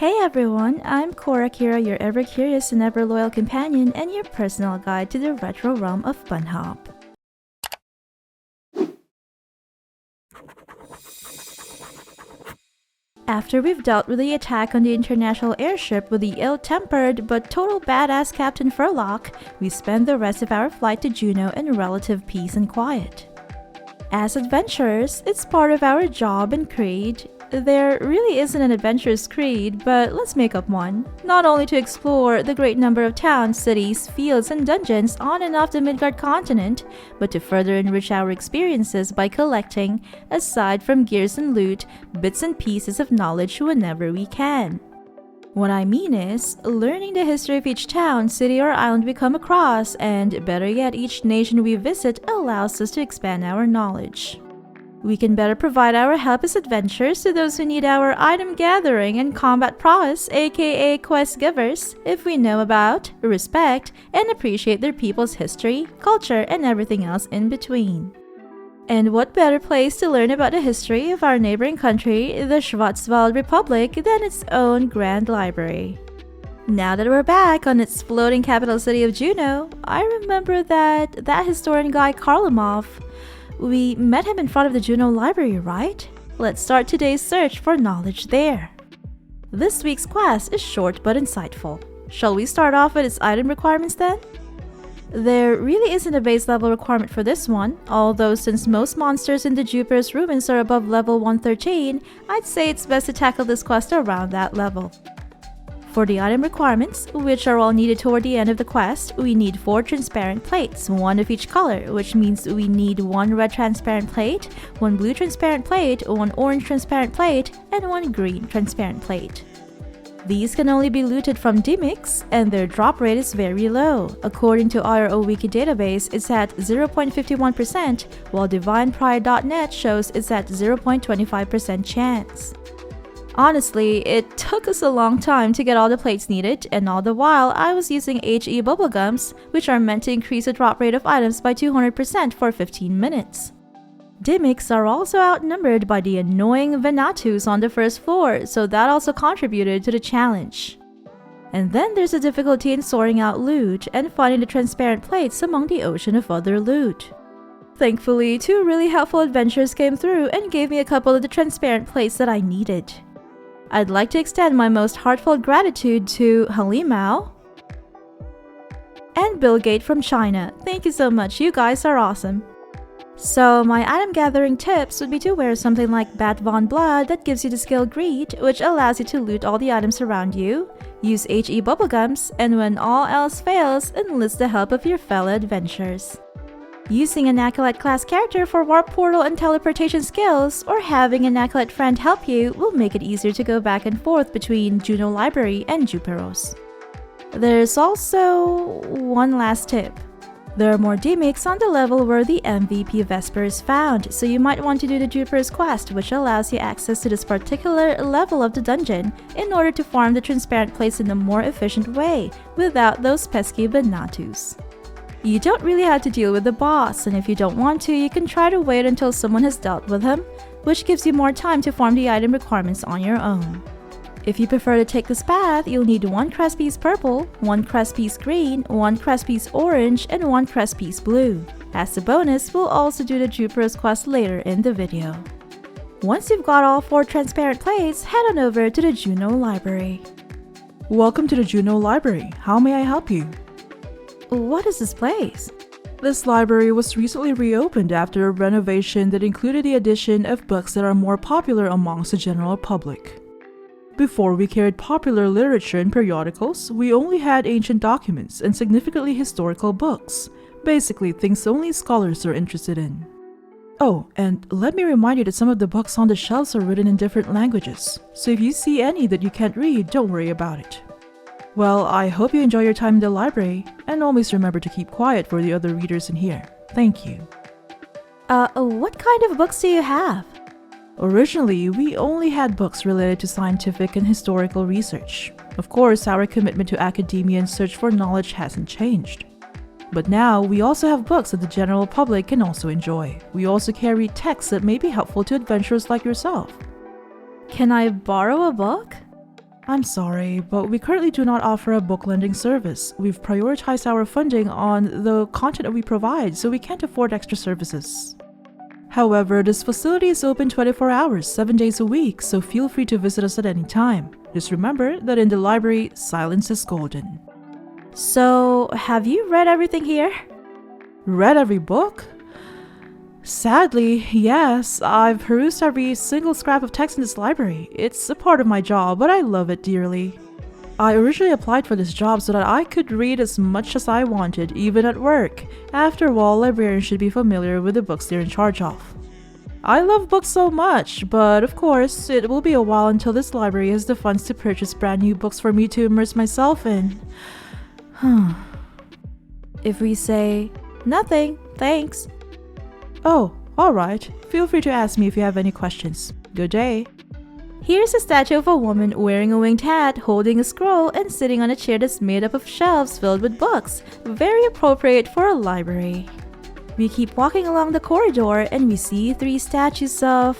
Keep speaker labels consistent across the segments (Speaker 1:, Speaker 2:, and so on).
Speaker 1: Hey everyone, I'm Cora Kira, your ever-curious and ever-loyal companion and your personal guide to the retro realm of bunnhop. After we've dealt with the attack on the international airship with the ill-tempered but total badass Captain Furlock, we spend the rest of our flight to Juno in relative peace and quiet. As adventurers, it's part of our job and creed. There really isn't an adventurer's creed, but let's make up one. Not only to explore the great number of towns, cities, fields, and dungeons on and off the Midgard continent, but to further enrich our experiences by collecting, aside from gears and loot, bits and pieces of knowledge whenever we can. What I mean is, learning the history of each town, city, or island we come across, and better yet, each nation we visit allows us to expand our knowledge. We can better provide our help as adventurers to those who need our item gathering and combat prowess, aka quest givers, if we know about, respect, and appreciate their people's history, culture, and everything else in between. And what better place to learn about the history of our neighboring country, the Schwartzvald Republic, than its own grand library? Now that we're back on its floating capital city of Juno, I remember that historian guy Karlamov. We met him in front of the Juno Library, right? Let's start today's search for knowledge there. This week's quest is short but insightful. Shall we start off with its item requirements then? There really isn't a base level requirement for this one, although since most monsters in the Juperos ruins are above level 113, I'd say it's best to tackle this quest around that level. For the item requirements, which are all needed toward the end of the quest, we need 4 transparent plates, 1 of each color, which means we need 1 red transparent plate, 1 blue transparent plate, 1 orange transparent plate, and 1 green transparent plate. These can only be looted from Dimix, and their drop rate is very low. According to IRO Wiki database, it's at 0.51%, while DivinePride.net shows it's at 0.25% chance. Honestly, it took us a long time to get all the plates needed, and all the while I was using HE bubblegums, which are meant to increase the drop rate of items by 200% for 15 minutes. Dimix are also outnumbered by the annoying Venatus on the first floor, so that also contributed to the challenge. And then there's a difficulty in sorting out loot and finding the transparent plates among the ocean of other loot. Thankfully, 2 really helpful adventurers came through and gave me a couple of the transparent plates that I needed. I'd like to extend my most heartfelt gratitude to Halimao and Bill Gates from China. Thank you so much, you guys are awesome. So my item gathering tips would be to wear something like Bat Von Blood that gives you the skill Greed, which allows you to loot all the items around you, use HE bubblegums, and when all else fails, enlist the help of your fellow adventurers. Using an Acolyte class character for warp portal and teleportation skills, or having an Acolyte friend help you will make it easier to go back and forth between Juno Library and Juperos. There's also one last tip. There are more Dimix on the level where the MVP Vesper is found, so you might want to do the Juperos quest, which allows you access to this particular level of the dungeon in order to farm the transparent plates in a more efficient way, without those pesky Venatus. You don't really have to deal with the boss, and if you don't want to, you can try to wait until someone has dealt with him, which gives you more time to farm the item requirements on your own. If you prefer to take this path, you'll need 1 crest piece purple, 1 crest piece green, 1 crest piece orange, and 1 crest piece blue. As a bonus, we'll also do the Juperos quest later in the video. Once you've got all 4 transparent plates, head on over to the Juno Library.
Speaker 2: Welcome to the Juno Library. How may I help you?
Speaker 1: What is this place?
Speaker 2: This library was recently reopened after a renovation that included the addition of books that are more popular amongst the general public. Before we carried popular literature and periodicals, we only had ancient documents and significantly historical books, basically things only scholars are interested in. Oh, and let me remind you that some of the books on the shelves are written in different languages, so if you see any that you can't read, don't worry about it. Well, I hope you enjoy your time in the library, and always remember to keep quiet for the other readers in here. Thank you.
Speaker 1: What kind of books do you have?
Speaker 2: Originally, we only had books related to scientific and historical research. Of course, our commitment to academia and search for knowledge hasn't changed. But now, we also have books that the general public can also enjoy. We also carry texts that may be helpful to adventurers like yourself.
Speaker 1: Can I borrow a book?
Speaker 2: I'm sorry, but we currently do not offer a book lending service. We've prioritized our funding on the content that we provide, so we can't afford extra services. However, this facility is open 24 hours, 7 days a week, so feel free to visit us at any time. Just remember that in the library, silence is golden.
Speaker 1: So, have you read everything here?
Speaker 2: Read every book? Sadly, yes. I've perused every single scrap of text in this library. It's a part of my job, but I love it dearly. I originally applied for this job so that I could read as much as I wanted, even at work. After all, librarians should be familiar with the books they're in charge of. I love books so much, but of course, it will be a while until this library has the funds to purchase brand new books for me to immerse myself in.
Speaker 1: If we say, nothing, thanks.
Speaker 2: Oh, alright. Feel free to ask me if you have any questions. Good day.
Speaker 1: Here's a statue of a woman wearing a winged hat, holding a scroll, and sitting on a chair that's made up of shelves filled with books. Very appropriate for a library. We keep walking along the corridor and we see 3 statues of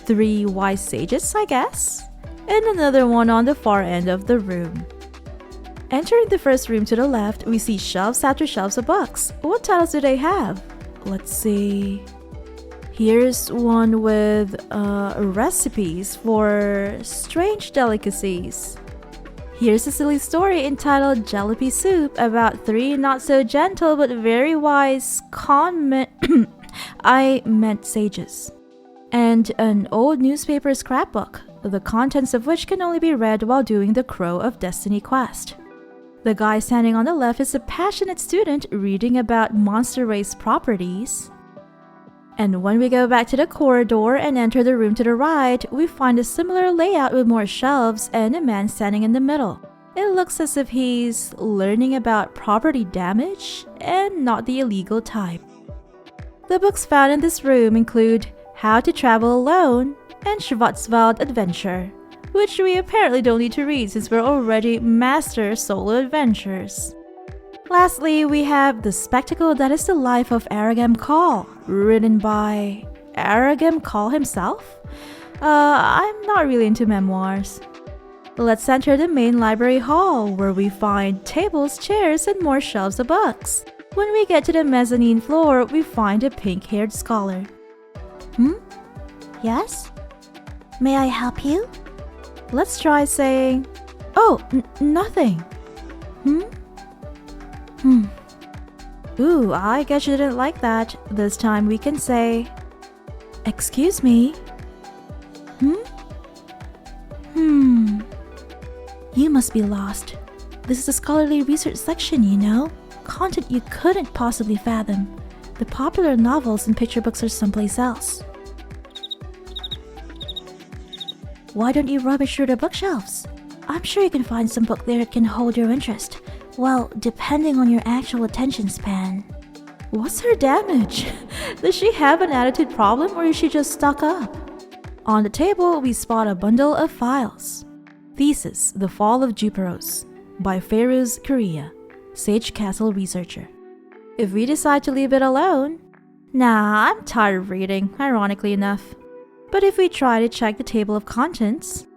Speaker 1: 3 wise sages, I guess, and another one on the far end of the room. Entering the first room to the left, we see shelves after shelves of books. What titles do they have? Let's see. Here's one with recipes for strange delicacies. Here's a silly story entitled Jalopy Soup about 3 not so gentle but very wise sages. And an old newspaper scrapbook, the contents of which can only be read while doing the Crow of Destiny quest. The guy standing on the left is a passionate student reading about monster race properties. And when we go back to the corridor and enter the room to the right, we find a similar layout with more shelves and a man standing in the middle. It looks as if he's learning about property damage and not the illegal type. The books found in this room include How to Travel Alone and Schwartzvald Adventure, which we apparently don't need to read since we're already master solo adventurers. Lastly, we have The Spectacle That Is the Life of Aragam Call, written by Aragam Call himself? I'm not really into memoirs. Let's enter the main library hall, where we find tables, chairs, and more shelves of books. When we get to the mezzanine floor, we find a pink-haired scholar.
Speaker 3: Yes? May I help you?
Speaker 1: Let's try saying, oh, nothing. Ooh, I guess you didn't like that. This time we can say, excuse me.
Speaker 3: You must be lost. This is a scholarly research section, you know. Content you couldn't possibly fathom. The popular novels and picture books are someplace else. Why don't you rummage through the bookshelves? I'm sure you can find some book there that can hold your interest. Well, depending on your actual attention span.
Speaker 1: What's her damage? Does she have an attitude problem or is she just stuck up? On the table, we spot a bundle of files. Thesis, The Fall of Juperos, by Fayruz, Korea, Sage Castle researcher. If we decide to leave it alone, I'm tired of reading, ironically enough. But if we try to check the table of contents,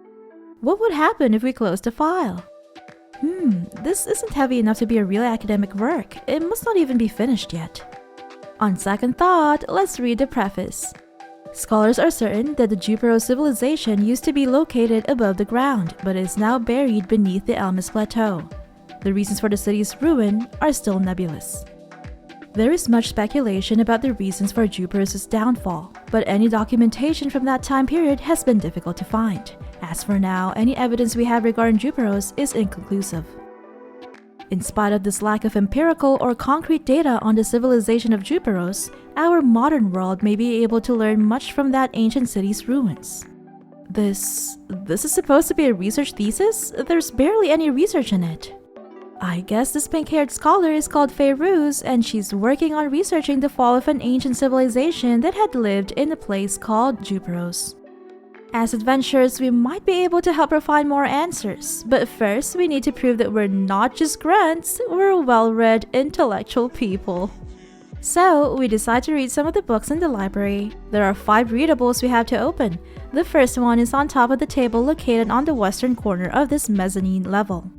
Speaker 1: what would happen if we closed the file? This isn't heavy enough to be a real academic work. It must not even be finished yet. On second thought, let's read the preface. Scholars are certain that the Juperos civilization used to be located above the ground, but is now buried beneath the Elmis Plateau. The reasons for the city's ruin are still nebulous. There is much speculation about the reasons for Juperos' downfall, but any documentation from that time period has been difficult to find. As for now, any evidence we have regarding Juperos is inconclusive. In spite of this lack of empirical or concrete data on the civilization of Juperos, our modern world may be able to learn much from that ancient city's ruins. This is supposed to be a research thesis? There's barely any research in it. I guess this pink-haired scholar is called Fayruz, and she's working on researching the fall of an ancient civilization that had lived in a place called Juperos. As adventurers, we might be able to help her find more answers, but first we need to prove that we're not just grunts, we're well-read, intellectual people. So, we decide to read some of the books in the library. There are 5 readables we have to open. The first one is on top of the table located on the western corner of this mezzanine level.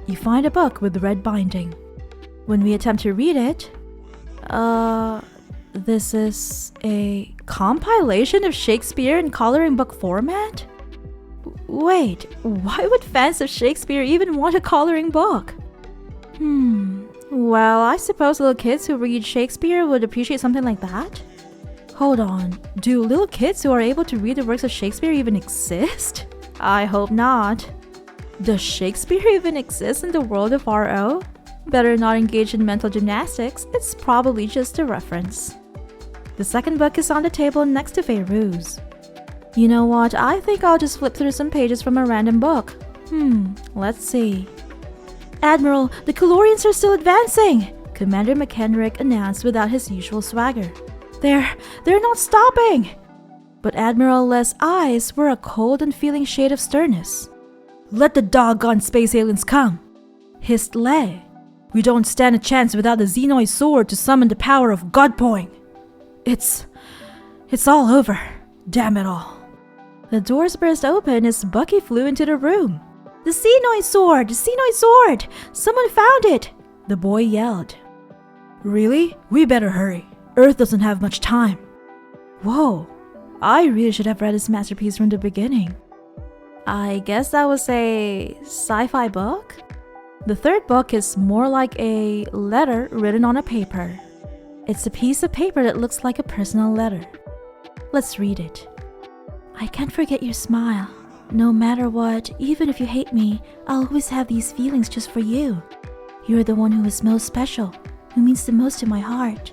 Speaker 1: You find a book with red binding. When we attempt to read it, this is a compilation of Shakespeare in coloring book format? Wait, why would fans of Shakespeare even want a coloring book? Well, I suppose little kids who read Shakespeare would appreciate something like that. Hold on, do little kids who are able to read the works of Shakespeare even exist? I hope not. Does Shakespeare even exist in the world of RO? Better not engage in mental gymnastics, it's probably just a reference. The second book is on the table next to Fayruz. You know what, I think I'll just flip through some pages from a random book. Let's see. Admiral, the Calorians are still advancing! Commander McHenrick announced without his usual swagger. They're not stopping! But Admiral Les' eyes were a cold and feeling shade of sternness. Let the doggone space aliens come! Hissed Le. We don't stand a chance without the Xenoid sword to summon the power of Godpoing. It's all over. Damn it all. The doors burst open as Bucky flew into the room. The Xenoid sword! The Xenoid sword! Someone found it! The boy yelled. Really? We better hurry. Earth doesn't have much time. Whoa. I really should have read this masterpiece from the beginning. I guess that was a sci-fi book? The third book is more like a letter written on a paper. It's a piece of paper that looks like a personal letter. Let's read it. I can't forget your smile. No matter what, even if you hate me, I'll always have these feelings just for you. You're the one who is most special, who means the most to my heart.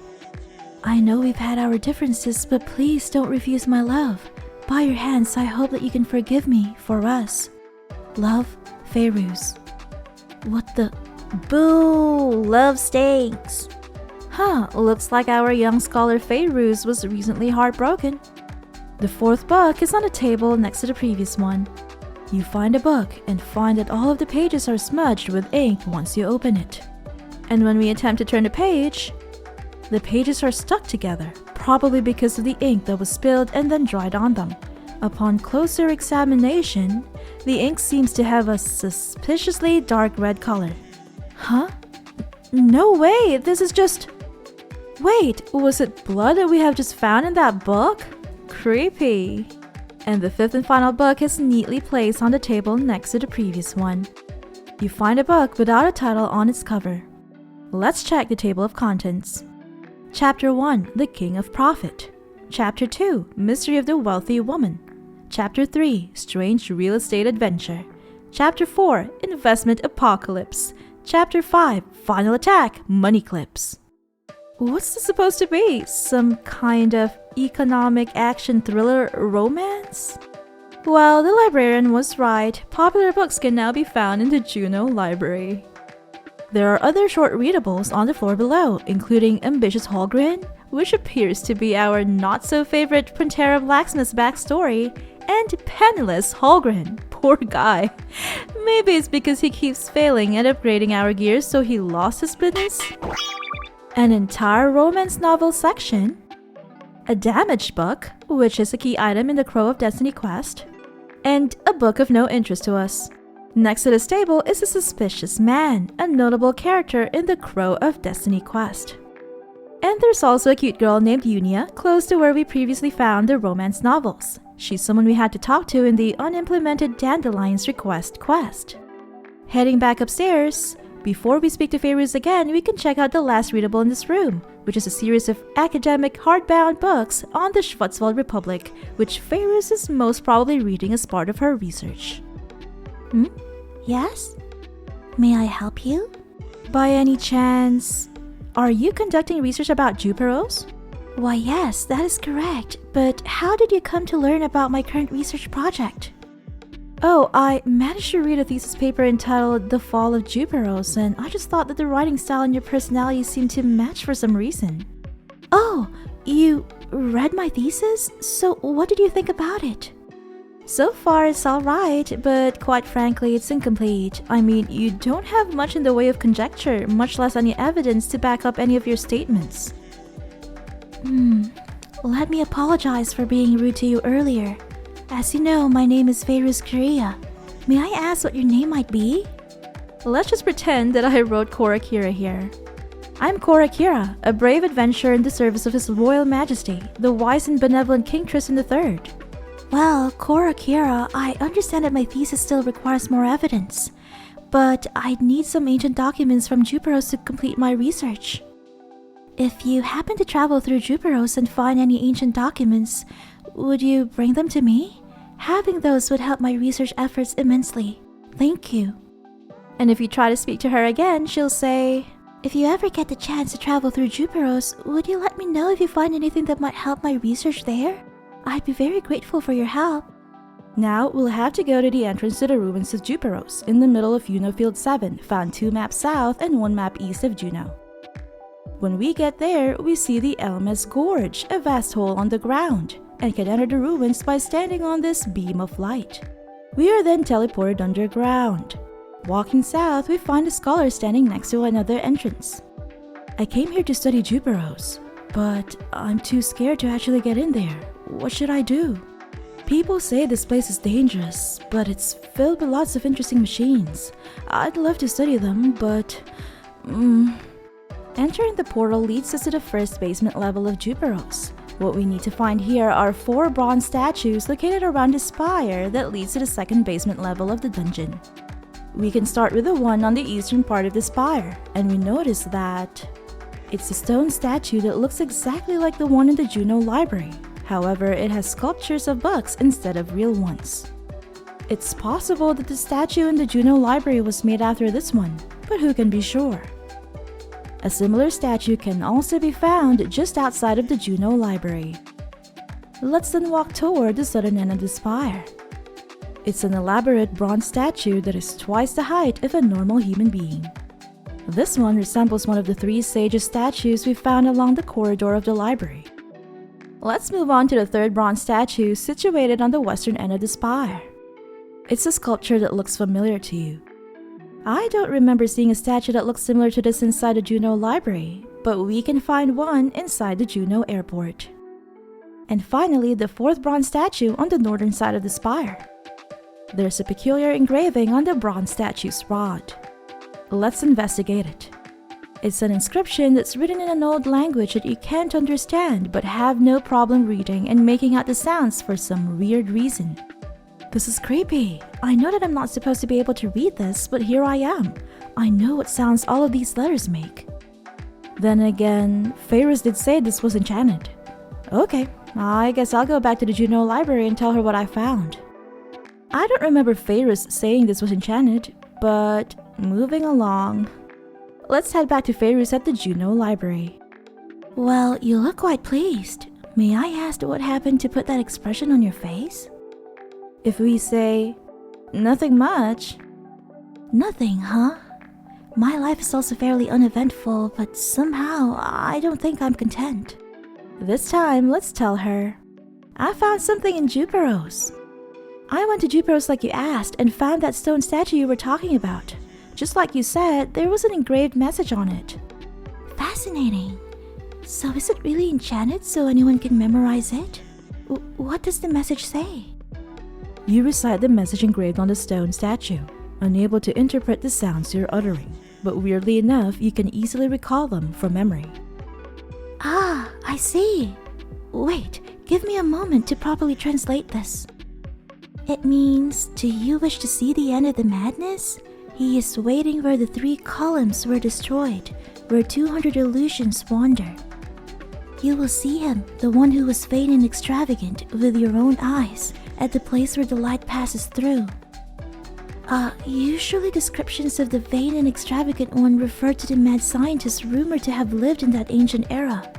Speaker 1: I know we've had our differences, but please don't refuse my love. By your hands, I hope that you can forgive me for us. Love, Fayruz. What the? Boo! Love stinks. Looks like our young scholar Fayruz was recently heartbroken. The fourth book is on a table next to the previous one. You find a book and find that all of the pages are smudged with ink once you open it. And when we attempt to turn the pages are stuck together, probably because of the ink that was spilled and then dried on them. Upon closer examination, the ink seems to have a suspiciously dark red color. No way, this is just... Wait, was it blood that we have just found in that book? Creepy. And the fifth and final book is neatly placed on the table next to the previous one. You find a book without a title on its cover. Let's check the table of contents. Chapter 1, The King of Profit. Chapter 2, Mystery of the Wealthy Woman. Chapter 3, Strange Real Estate Adventure. Chapter 4, Investment Apocalypse. Chapter 5, Final Attack, Money Clips. What's this supposed to be? Some kind of economic action thriller romance? Well, the librarian was right. Popular books can now be found in the Juno Library. There are other short readables on the floor below, including Ambitious Holgren, which appears to be our not-so-favorite Pantera Blacksmith's backstory, and Penniless Holgren. Poor guy. Maybe it's because he keeps failing at upgrading our gear, so he lost his business? An entire romance novel section, a damaged book, which is a key item in the Crow of Destiny quest, and a book of no interest to us. Next to this table is a suspicious man, a notable character in the Crow of Destiny quest. And there's also a cute girl named Unia, close to where we previously found the romance novels. She's someone we had to talk to in the unimplemented Dandelion's Request quest. Heading back upstairs, before we speak to Fayruz again, we can check out the last readable in this room, which is a series of academic hardbound books on the Schwartzvald Republic, which Fayruz is most probably reading as part of her research.
Speaker 3: Yes? May I help you?
Speaker 1: By any chance, are you conducting research about Juperos?
Speaker 3: Why yes, that is correct. But how did you come to learn about my current research project?
Speaker 1: Oh, I managed to read a thesis paper entitled The Fall of Juperos, and I just thought that the writing style and your personality seemed to match for some reason.
Speaker 3: Oh, you read my thesis? So what did you think about it?
Speaker 1: So far it's alright, but quite frankly it's incomplete. I mean, you don't have much in the way of conjecture, much less any evidence to back up any of your statements.
Speaker 3: Let me apologize for being rude to you earlier. As you know, my name is Fayruz Korea. May I ask what your name might be?
Speaker 1: Let's just pretend that I wrote Korakira here. I'm Korakira, a brave adventurer in the service of His Royal Majesty, the wise and benevolent King Tristan III.
Speaker 3: Well, Korakira, I understand that my thesis still requires more evidence, but I'd need some ancient documents from Juperos to complete my research. If you happen to travel through Juperos and find any ancient documents, would you bring them to me? Having those would help my research efforts immensely. Thank you.
Speaker 1: And if you try to speak to her again, she'll say,
Speaker 3: if you ever get the chance to travel through Juperos, would you let me know if you find anything that might help my research there? I'd be very grateful for your help.
Speaker 1: Now we'll have to go to the entrance to the ruins of Juperos, in the middle of Juno Field 7, found 2 maps south and 1 map east of Juno. When we get there, we see the Mes Gorge, a vast hole on the ground, and can enter the ruins by standing on this beam of light. We are then teleported underground. Walking south, we find a scholar standing next to another entrance. I came here to study Juperos, but I'm too scared to actually get in there. What should I do? People say this place is dangerous, but it's filled with lots of interesting machines. I'd love to study them, but... Entering the portal leads us to the first basement level of Juperos. What we need to find here are 4 bronze statues located around the spire that leads to the second basement level of the dungeon. We can start with the one on the eastern part of the spire, and we notice that it's a stone statue that looks exactly like the one in the Juno Library. However, it has sculptures of bugs instead of real ones. It's possible that the statue in the Juno Library was made after this one, but who can be sure? A similar statue can also be found just outside of the Juno Library. Let's then walk toward the southern end of the spire. It's an elaborate bronze statue that is twice the height of a normal human being. This one resembles one of the 3 sages statues we found along the corridor of the library. Let's move on to the third bronze statue situated on the western end of the spire. It's a sculpture that looks familiar to you. I don't remember seeing a statue that looks similar to this inside the Juno Library, but we can find one inside the Juno Airport. And finally, the 4th bronze statue on the northern side of the spire. There's a peculiar engraving on the bronze statue's rod. Let's investigate it. It's an inscription that's written in an old language that you can't understand but have no problem reading and making out the sounds for some weird reason. This is creepy. I know that I'm not supposed to be able to read this, but here I am. I know what sounds all of these letters make. Then again, Fayruz did say this was enchanted. Okay, I guess I'll go back to the Juno Library and tell her what I found. I don't remember Fayruz saying this was enchanted, but moving along. Let's head back to Fayruz at the Juno Library.
Speaker 3: Well, you look quite pleased. May I ask what happened to put that expression on your face?
Speaker 1: If we say, nothing much.
Speaker 3: Nothing, huh? My life is also fairly uneventful, but somehow I don't think I'm content.
Speaker 1: This time, let's tell her. I found something in Juperos. I went to Juperos like you asked and found that stone statue you were talking about. Just like you said, there was an engraved message on it.
Speaker 3: Fascinating. So is it really enchanted so anyone can memorize it? What does the message say?
Speaker 1: You recite the message engraved on the stone statue, unable to interpret the sounds you're uttering, but weirdly enough, you can easily recall them from memory.
Speaker 3: Ah, I see. Wait, give me a moment to properly translate this. It means, do you wish to see the end of the madness? He is waiting where the 3 columns were destroyed, where 200 illusions wander. You will see him, the one who was vain and extravagant, with your own eyes, at the place where the light passes through. Usually descriptions of the vain and extravagant one refer to the mad scientist rumored to have lived in that ancient era.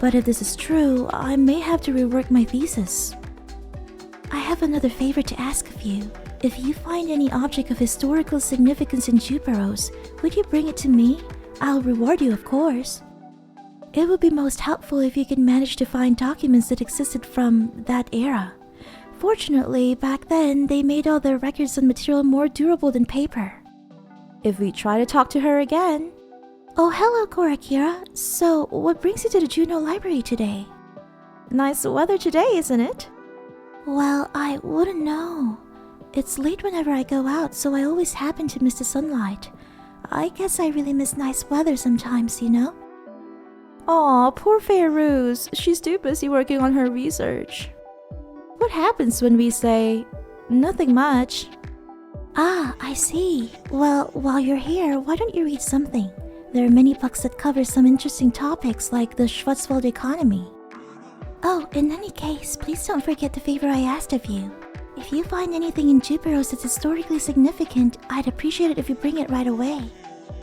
Speaker 3: But if this is true, I may have to rework my thesis. I have another favor to ask of you. If you find any object of historical significance in Juperos, would you bring it to me? I'll reward you, of course. It would be most helpful if you could manage to find documents that existed from that era. Fortunately, back then, they made all their records and material more durable than paper.
Speaker 1: If we try to talk to her again,
Speaker 3: Oh, hello, Korakira. So, what brings you to the Juno Library today?
Speaker 1: Nice weather today, isn't it?
Speaker 3: Well, I wouldn't know. It's late whenever I go out, so I always happen to miss the sunlight. I guess I really miss nice weather sometimes, you know?
Speaker 1: Aw, poor Fayruz. She's too busy working on her research. What happens when we say, nothing much?
Speaker 3: Ah, I see. Well, while you're here, why don't you read something? There are many books that cover some interesting topics like the Schwartzvald economy. Oh, in any case, please don't forget the favor I asked of you. If you find anything in Juperos that's historically significant, I'd appreciate it if you bring it right away.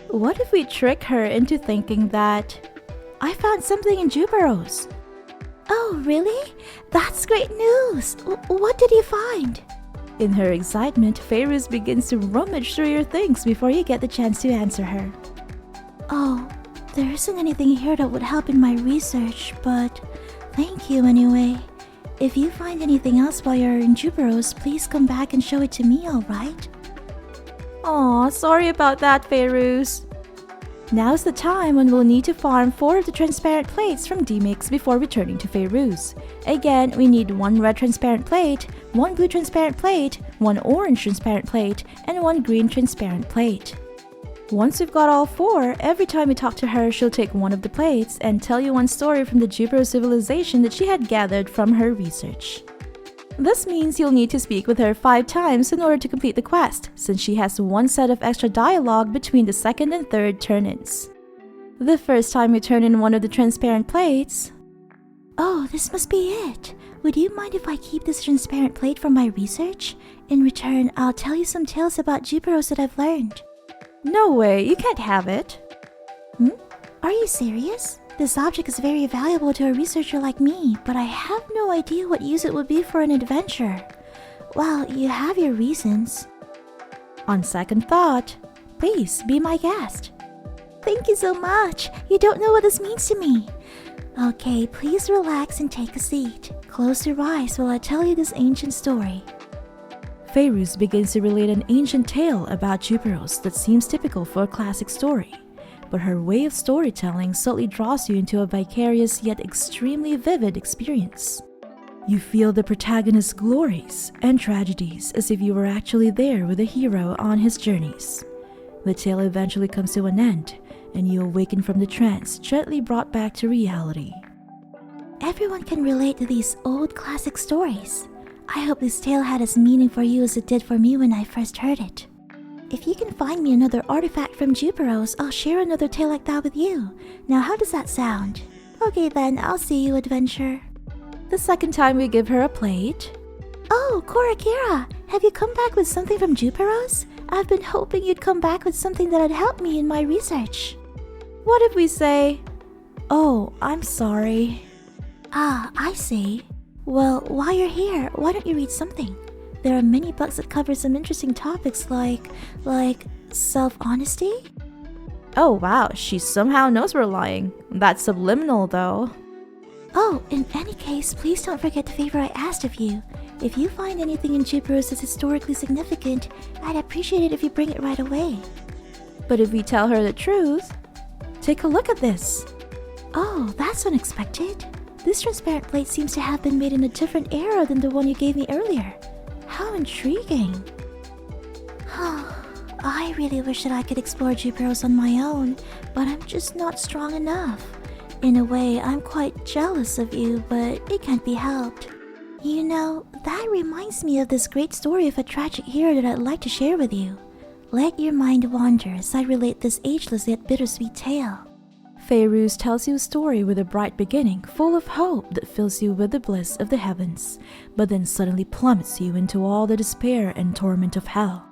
Speaker 1: What if we trick her into thinking that I found something in Juperos?
Speaker 3: Oh, really? That's great news! What did you find?
Speaker 1: In her excitement, Fayruz begins to rummage through your things before you get the chance to answer her.
Speaker 3: Oh, there isn't anything here that would help in my research, but thank you anyway. If you find anything else while you're in Juperos, please come back and show it to me, alright?
Speaker 1: Aw, sorry about that, Fayruz. Now's the time when we'll need to farm 4 of the transparent plates from D-Mix before returning to Fayruz. Again, we need 1 red transparent plate, 1 blue transparent plate, 1 orange transparent plate, and 1 green transparent plate. Once we've got all 4, every time we talk to her, she'll take 1 of the plates and tell you 1 story from the Jupero civilization that she had gathered from her research. This means you'll need to speak with her 5 times in order to complete the quest, since she has 1 set of extra dialogue between the 2nd and 3rd turn-ins. The first time you turn in 1 of the transparent plates...
Speaker 3: Oh, this must be it. Would you mind if I keep this transparent plate for my research? In return, I'll tell you some tales about Juperos that I've learned.
Speaker 1: No way, you can't have it.
Speaker 3: Are you serious? This object is very valuable to a researcher like me, but I have no idea what use it would be for an adventure. Well, you have your reasons.
Speaker 1: On second thought, please be my guest.
Speaker 3: Thank you so much. You don't know what this means to me. Okay, please relax and take a seat. Close your eyes while I tell you this ancient story.
Speaker 1: Fayruz begins to relate an ancient tale about Juperos that seems typical for a classic story, but her way of storytelling subtly draws you into a vicarious yet extremely vivid experience. You feel the protagonist's glories and tragedies as if you were actually there with the hero on his journeys. The tale eventually comes to an end, and you awaken from the trance, gently brought back to reality.
Speaker 3: Everyone can relate to these old classic stories. I hope this tale had as meaning for you as it did for me when I first heard it. If you can find me another artifact from Juperos, I'll share another tale like that with you. Now how does that sound? Okay then, I'll see you, adventure.
Speaker 1: The second time we give her a plate.
Speaker 3: Oh, Korakira, have you come back with something from Juperos? I've been hoping you'd come back with something that'd help me in my research.
Speaker 1: What if we say, oh, I'm sorry.
Speaker 3: Ah, I see. Well, while you're here, why don't you read something? There are many books that cover some interesting topics like self-honesty?
Speaker 1: Oh wow, she somehow knows we're lying. That's subliminal though.
Speaker 3: Oh, in any case, please don't forget the favor I asked of you. If you find anything in Juperos that's historically significant, I'd appreciate it if you bring it right away.
Speaker 1: But if we tell her the truth, take a look at this.
Speaker 3: Oh, that's unexpected. This transparent plate seems to have been made in a different era than the one you gave me earlier. How intriguing. I really wish that I could explore Juperos on my own, but I'm just not strong enough. In a way, I'm quite jealous of you, but it can't be helped. You know, that reminds me of this great story of a tragic hero that I'd like to share with you. Let your mind wander as I relate this ageless yet bittersweet tale.
Speaker 1: Fayruz tells you a story with a bright beginning, full of hope that fills you with the bliss of the heavens, but then suddenly plummets you into all the despair and torment of hell.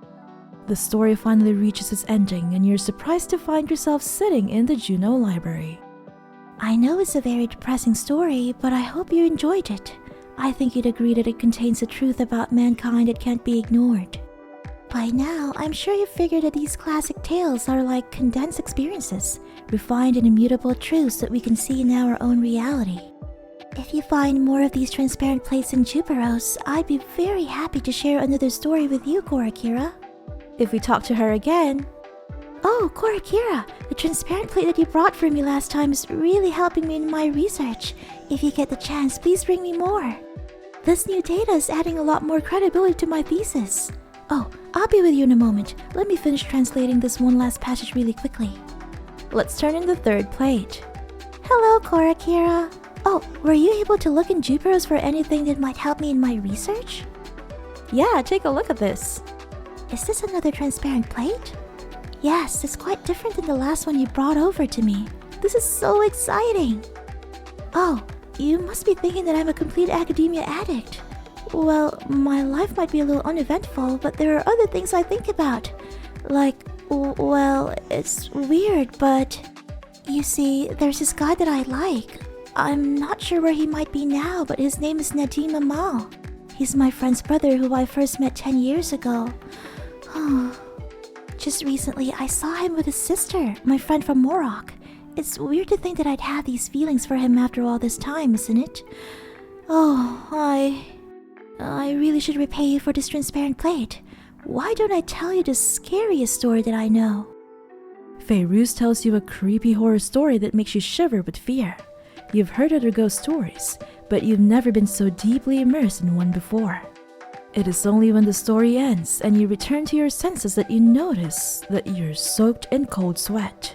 Speaker 1: The story finally reaches its ending, and you're surprised to find yourself sitting in the Juno Library.
Speaker 3: I know it's a very depressing story, but I hope you enjoyed it. I think you'd agree that it contains a truth about mankind that can't be ignored. By now, I'm sure you've figured that these classic tales are like condensed experiences, refined and immutable truths that we can see in our own reality. If you find more of these transparent plates in Juperos, I'd be very happy to share another story with you, Korakira.
Speaker 1: If we talk to her again,
Speaker 3: Oh, Korakira, the transparent plate that you brought for me last time is really helping me in my research. If you get the chance, please bring me more. This new data is adding a lot more credibility to my thesis. Oh, I'll be with you in a moment. Let me finish translating this one last passage really quickly.
Speaker 1: Let's turn in the third plate.
Speaker 3: Hello, Korakira. Oh, were you able to look in Juperos for anything that might help me in my research?
Speaker 1: Yeah, take a look at this.
Speaker 3: Is this another transparent plate? Yes, it's quite different than the last one you brought over to me. This is so exciting. Oh, you must be thinking that I'm a complete academia addict. Well, my life might be a little uneventful, but there are other things I think about. Like, well, it's weird, but... You see, there's this guy that I like. I'm not sure where he might be now, but his name is Nadim Amal. He's my friend's brother who I first met 10 years ago. Just recently, I saw him with his sister, my friend from Morok. It's weird to think that I'd have these feelings for him after all this time, isn't it? Oh, I really should repay you for this transparent plate. Why don't I tell you the scariest story that I know?
Speaker 1: Fayruz tells you a creepy horror story that makes you shiver with fear. You've heard other ghost stories, but you've never been so deeply immersed in one before. It is only when the story ends and you return to your senses that you notice that you're soaked in cold sweat.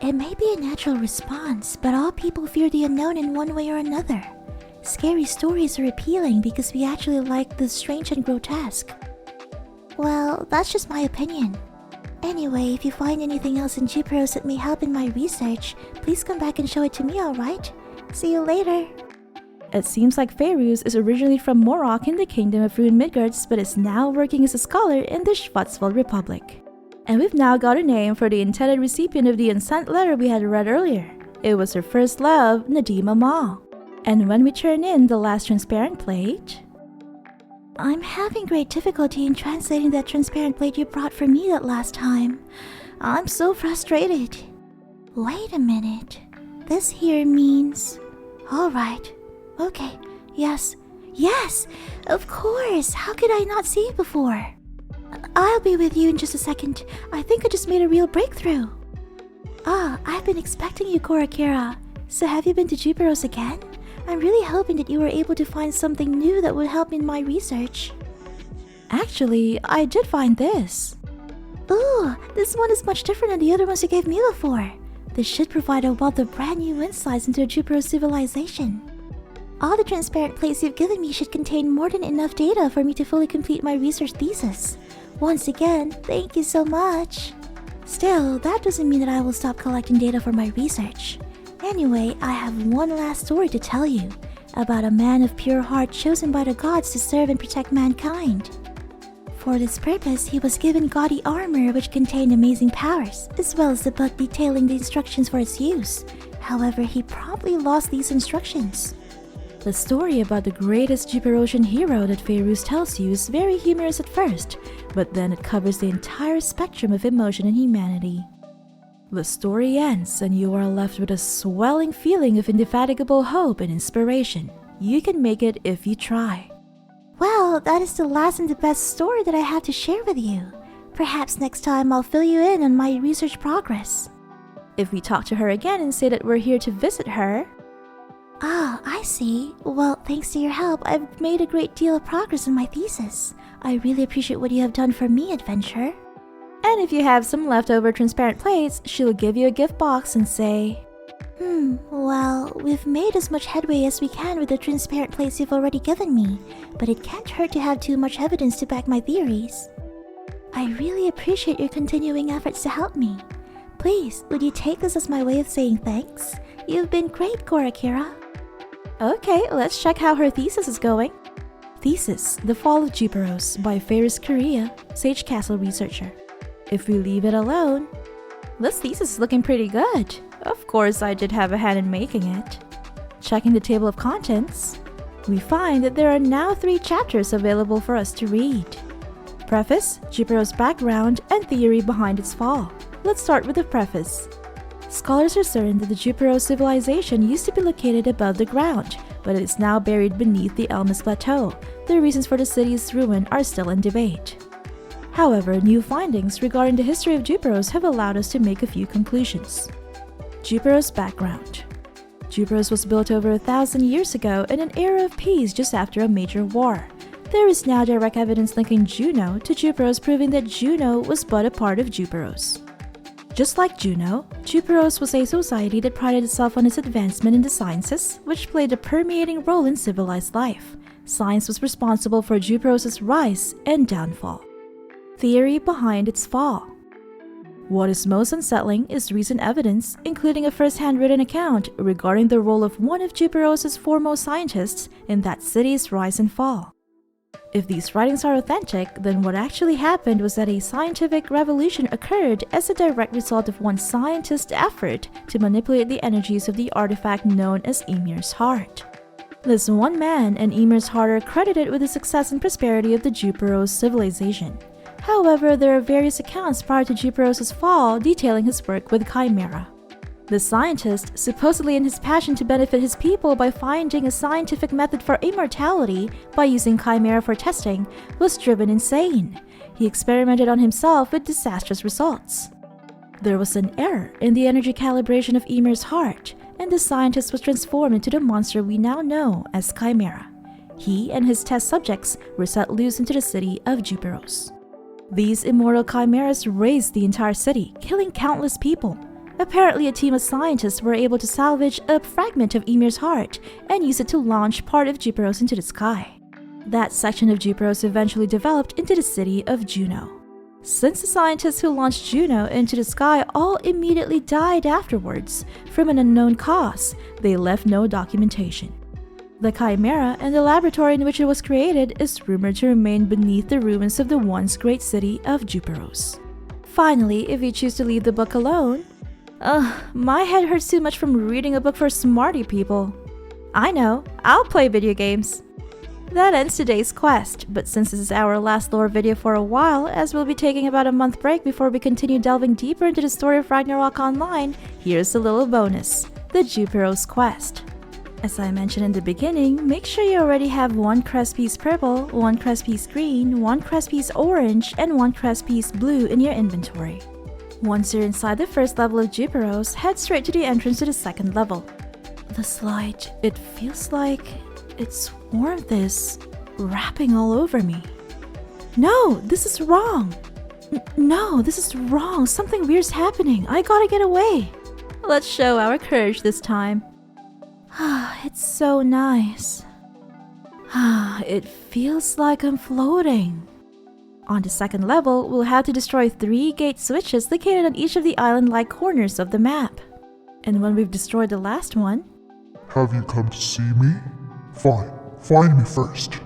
Speaker 3: It may be a natural response, but all people fear the unknown in one way or another. Scary stories are appealing because we actually like the strange and grotesque. Well, that's just my opinion. Anyway, if you find anything else in Juperos that may help in my research, please come back and show it to me, alright? See you later.
Speaker 1: It seems like Fayruz is originally from Morok in the Kingdom of Ruined Midgards, but is now working as a scholar in the Schwartzvald Republic. And we've now got a name for the intended recipient of the unsent letter we had read earlier. It was her first love, Nadim Amal. And when we turn in the last transparent plate...
Speaker 3: I'm having great difficulty in translating that transparent plate you brought for me that last time. I'm so frustrated. Wait a minute. This here means... Alright. Okay. Yes. Yes! Of course! How could I not see it before? I'll be with you in just a second. I think I just made a real breakthrough. I've been expecting you, Korakira. So have you been to Juperos again? I'm really hoping that you were able to find something new that would help in my research.
Speaker 1: Actually, I did find this.
Speaker 3: Ooh, this one is much different than the other ones you gave me before. This should provide a wealth of brand new insights into Juperos civilization. All the transparent plates you've given me should contain more than enough data for me to fully complete my research thesis. Once again, thank you so much. Still, that doesn't mean that I will stop collecting data for my research. Anyway, I have one last story to tell you, about a man of pure heart chosen by the gods to serve and protect mankind. For this purpose, he was given gaudy armor which contained amazing powers, as well as the book detailing the instructions for its use. However, he promptly lost these instructions.
Speaker 1: The story about the greatest Juperosian hero that Fayruz tells you is very humorous at first, but then it covers the entire spectrum of emotion and humanity. The story ends and you are left with a swelling feeling of indefatigable hope and inspiration. You can make it if you try.
Speaker 3: Well, that is the last and the best story that I have to share with you. Perhaps next time I'll fill you in on my research progress.
Speaker 1: If we talk to her again and say that we're here to visit her...
Speaker 3: I see. Well, thanks to your help, I've made a great deal of progress in my thesis. I really appreciate what you have done for me, adventurer.
Speaker 1: And if you have some leftover transparent plates, she'll give you a gift box and say...
Speaker 3: Well, we've made as much headway as we can with the transparent plates you've already given me, but it can't hurt to have too much evidence to back my theories. I really appreciate your continuing efforts to help me. Please, would you take this as my way of saying thanks? You've been great, Korakira.
Speaker 1: Okay, let's check how her thesis is going. Thesis, The Fall of Juperos by Fayruz Juno Sage Castle researcher. If we leave it alone... This thesis is looking pretty good. Of course, I did have a hand in making it. Checking the table of contents, we find that there are now 3 chapters available for us to read. Preface, Juperos' background, and theory behind its fall. Let's start with the preface. Scholars are certain that the Juperos civilization used to be located above the ground, but it is now buried beneath the Elmis Plateau. The reasons for the city's ruin are still in debate. However, new findings regarding the history of Juperos have allowed us to make a few conclusions. Juperos background. Juperos was built over 1,000 years ago in an era of peace just after a major war. There is now direct evidence linking Juno to Juperos, proving that Juno was but a part of Juperos. Just like Juno, Juperos was a society that prided itself on its advancement in the sciences, which played a permeating role in civilized life. Science was responsible for Juperos' rise and downfall. Theory behind its fall. What is most unsettling is recent evidence, including a first-hand written account regarding the role of one of Juperos' foremost scientists in that city's rise and fall. If these writings are authentic, then what actually happened was that a scientific revolution occurred as a direct result of one scientist's effort to manipulate the energies of the artifact known as Ymir's Heart. This one man and Ymir's Heart are credited with the success and prosperity of the Juperos civilization. However, there are various accounts prior to Juperos' fall detailing his work with Chimera. The scientist, supposedly in his passion to benefit his people by finding a scientific method for immortality by using Chimera for testing, was driven insane. He experimented on himself with disastrous results. There was an error in the energy calibration of Ymir's Heart, and the scientist was transformed into the monster we now know as Chimera. He and his test subjects were set loose into the city of Juperos. These immortal chimeras razed the entire city, killing countless people. Apparently, a team of scientists were able to salvage a fragment of Ymir's Heart and use it to launch part of Juperos into the sky. That section of Juperos eventually developed into the city of Juno. Since the scientists who launched Juno into the sky all immediately died afterwards from an unknown cause, they left no documentation. The Chimera and the laboratory in which it was created is rumored to remain beneath the ruins of the once great city of Juperos. Finally, if you choose to leave the book alone, my head hurts too much from reading a book for smarty people. I know, I'll play video games. That ends today's quest, but since this is our last lore video for a while, as we'll be taking about a month break before we continue delving deeper into the story of Ragnarok Online, here's a little bonus, the Juperos quest. As I mentioned in the beginning, make sure you already have 1 crest piece purple, 1 crest piece green, 1 crest piece orange, and 1 crest piece blue in your inventory. Once you're inside the first level of Juperos, head straight to the entrance to the second level. This light, it feels like its warmth is wrapping all over me. No, this is wrong. No, this is wrong. Something weird's happening. I gotta get away. Let's show our courage this time. It's so nice. It feels like I'm floating. On the second level, we'll have to destroy 3 gate switches located on each of the island-like corners of the map. And when we've destroyed the last one...
Speaker 4: Have you come to see me? Fine, find me first.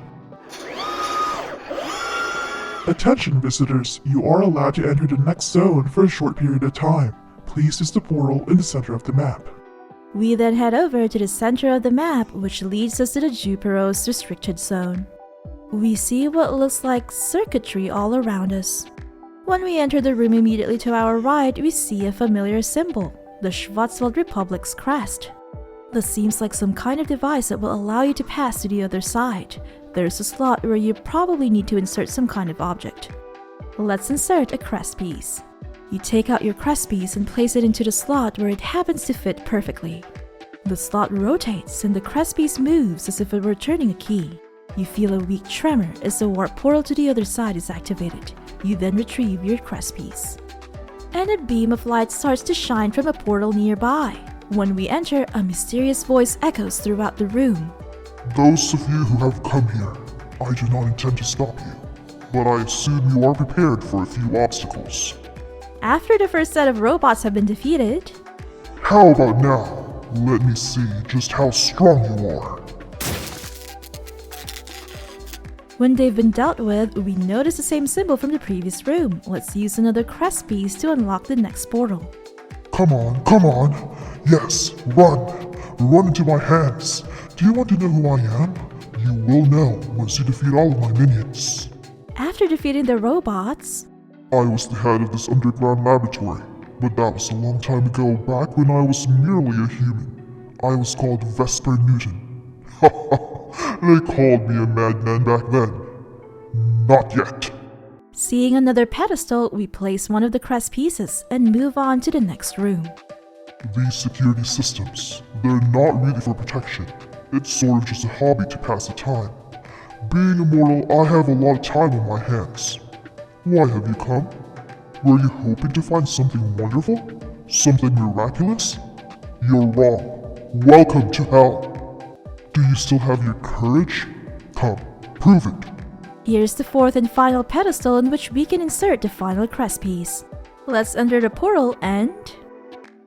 Speaker 4: Attention visitors, you are allowed to enter the next zone for a short period of time. Please use the portal in the center of the map.
Speaker 1: We then head over to the center of the map, which leads us to the Juperos restricted zone. We see what looks like circuitry all around us. When we enter the room immediately to our right, we see a familiar symbol, the Schwartzvald Republic's crest. This seems like some kind of device that will allow you to pass to the other side. There's a slot where you probably need to insert some kind of object. Let's insert a crest piece. You take out your crest piece and place it into the slot where it happens to fit perfectly. The slot rotates and the crest piece moves as if it were turning a key. You feel a weak tremor as the warp portal to the other side is activated. You then retrieve your crest piece. And a beam of light starts to shine from a portal nearby. When we enter, a mysterious voice echoes throughout the room.
Speaker 4: Those of you who have come here, I do not intend to stop you, but I assume you are prepared for a few obstacles.
Speaker 1: After the first set of robots have been defeated...
Speaker 4: How about now? Let me see just how strong you are.
Speaker 1: When they've been dealt with, we notice the same symbol from the previous room. Let's use another crest piece to unlock the next portal.
Speaker 4: Come on, come on. Yes, run. Run into my hands. Do you want to know who I am? You will know once you defeat all of my minions.
Speaker 1: After defeating the robots...
Speaker 4: I was the head of this underground laboratory, but that was a long time ago, back when I was merely a human. I was called Vesper Newton. They called me a madman back then. Not yet.
Speaker 1: Seeing another pedestal, we place one of the crest pieces and move on to the next room.
Speaker 4: These security systems, they're not really for protection. It's sort of just a hobby to pass the time. Being immortal, I have a lot of time on my hands. Why have you come? Were you hoping to find something wonderful? Something miraculous? You're wrong. Welcome to hell. Do you still have your courage? Come, prove it.
Speaker 1: Here's the fourth and final pedestal in which we can insert the final crest piece. Let's enter the portal and...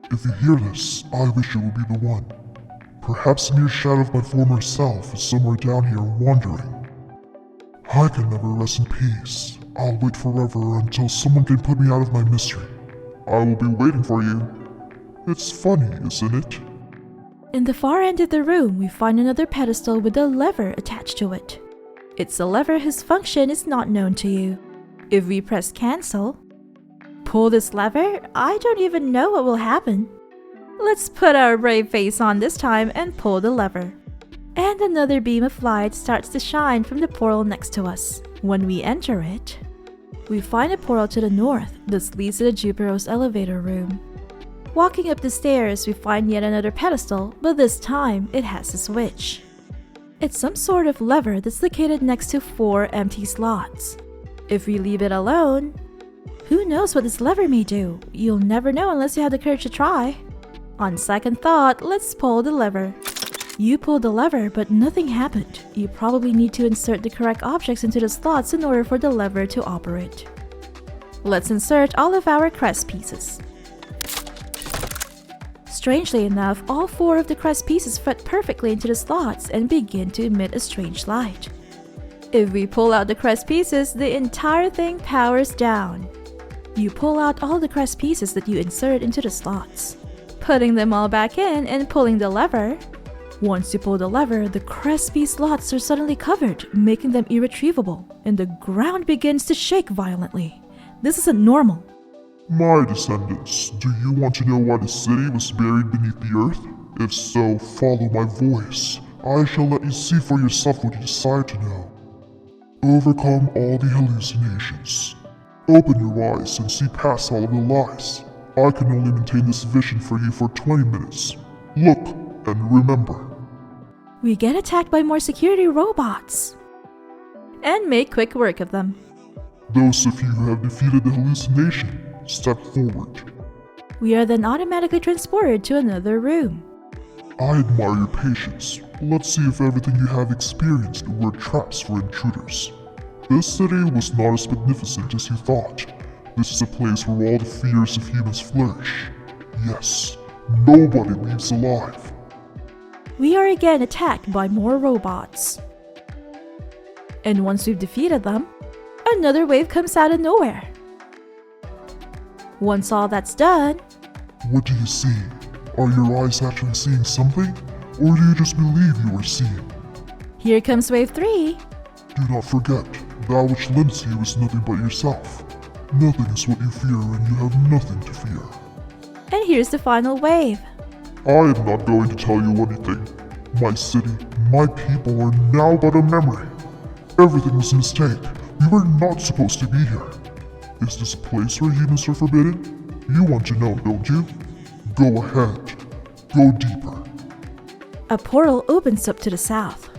Speaker 4: If you hear this, I wish it would be the one. Perhaps a mere shadow of my former self is somewhere down here wandering. I can never rest in peace. I'll wait forever until someone can put me out of my misery. I will be waiting for you. It's funny, isn't it?
Speaker 1: In the far end of the room, we find another pedestal with a lever attached to it. It's a lever whose function is not known to you. If we press cancel, pull this lever, I don't even know what will happen. Let's put our brave face on this time and pull the lever. And another beam of light starts to shine from the portal next to us. When we enter it, we find a portal to the north that leads to the Juperos elevator room. Walking up the stairs, we find yet another pedestal, but this time it has a switch. It's some sort of lever that's located next to 4 empty slots. If we leave it alone, who knows what this lever may do? You'll never know unless you have the courage to try. On second thought, let's pull the lever. You pulled the lever, but nothing happened. You probably need to insert the correct objects into the slots in order for the lever to operate. Let's insert all of our crest pieces. Strangely enough, all 4 of the crest pieces fit perfectly into the slots and begin to emit a strange light. If we pull out the crest pieces, the entire thing powers down. You pull out all the crest pieces that you insert into the slots. Putting them all back in and pulling the lever. Once you pull the lever, the crest piece slots are suddenly covered, making them irretrievable, and the ground begins to shake violently. This isn't normal.
Speaker 4: My descendants, do you want to know why the city was buried beneath the earth? If so, follow my voice. I shall let you see for yourself what you decide to know. Overcome all the hallucinations. Open your eyes and see past all of the lies. I can only maintain this vision for you for 20 minutes. Look and remember.
Speaker 1: We get attacked by more security robots and make quick work of them.
Speaker 4: Those of you who have defeated the hallucination, step forward.
Speaker 1: We are then automatically transported to another room.
Speaker 4: I admire your patience. Let's see if everything you have experienced were traps for intruders. This city was not as magnificent as you thought. This is a place where all the fears of humans flourish. Yes, nobody leaves alive.
Speaker 1: We are again attacked by more robots. And once we've defeated them, another wave comes out of nowhere. Once all that's done...
Speaker 4: What do you see? Are your eyes actually seeing something? Or do you just believe you are seeing?
Speaker 1: Here comes wave 3.
Speaker 4: Do not forget, that which limits you is nothing but yourself. Nothing is what you fear and you have nothing to fear.
Speaker 1: And here's the final wave.
Speaker 4: I am not going to tell you anything. My city, my people are now but a memory. Everything was a mistake. We were not supposed to be here. Is this a place where humans are forbidden? You want to know, don't you? Go ahead. Go deeper.
Speaker 1: A portal opens up to the south.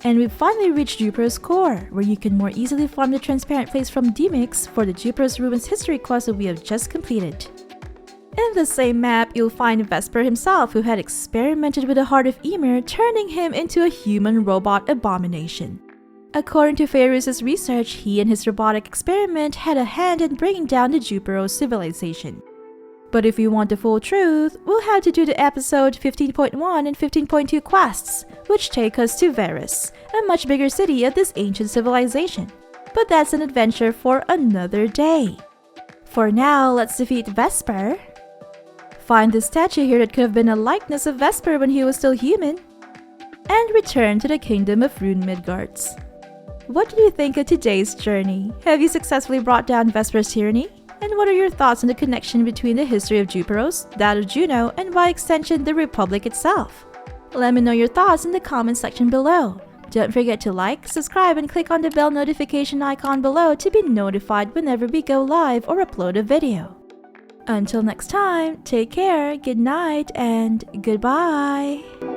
Speaker 1: And we've finally reached Juperos core, where you can more easily farm the transparent place from D-Mix for the Juperos Ruins history quest that we have just completed. In the same map, you'll find Vesper himself, who had experimented with the heart of Ymir, turning him into a human robot abomination. According to Fayruz's research, he and his robotic experiment had a hand in bringing down the Juperos civilization. But if you want the full truth, we'll have to do the episode 15.1 and 15.2 quests, which take us to Fayruz, a much bigger city of this ancient civilization. But that's an adventure for another day. For now, let's defeat Vesper. Find this statue here that could have been a likeness of Vesper when he was still human. And return to the kingdom of Rune Midgards. What did you think of today's journey? Have you successfully brought down Vesper's tyranny? And what are your thoughts on the connection between the history of Juperos, that of Juno, and by extension the Republic itself? Let me know your thoughts in the comment section below. Don't forget to like, subscribe, and click on the bell notification icon below to be notified whenever we go live or upload a video. Until next time, take care, good night, and goodbye!